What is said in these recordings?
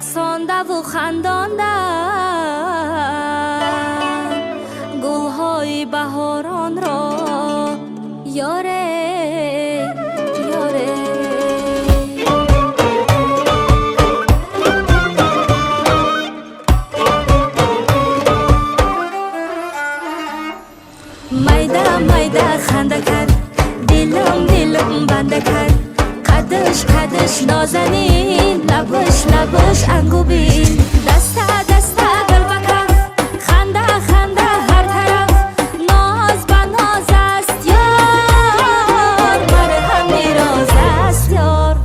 رقصانده و خندانده گلهای بهاران را یاره یاره. mayda mayda خنده کرد دلم بنده کرد قدش نازنین لبش انگوبین دسته دل به کف خنده هر طرف ناز به ناز است یار مرهم میراز است یار.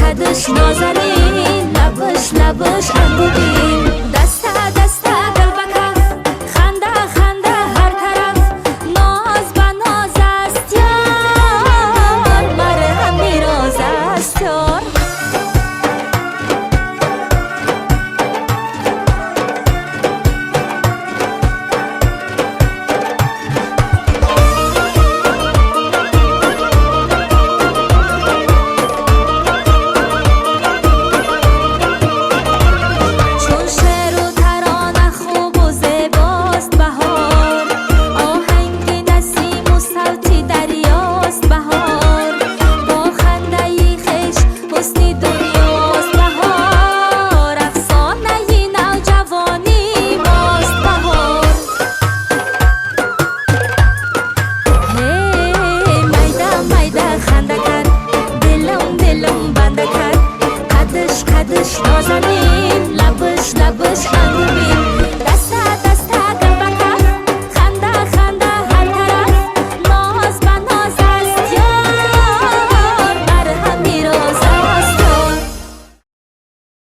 قدش نازنین لبش انگوبین دسته دل به کف خنده هر طرف ناز به ناز است یار مرهم میراز است یار. قدش نازنین لبش انگوبین دسته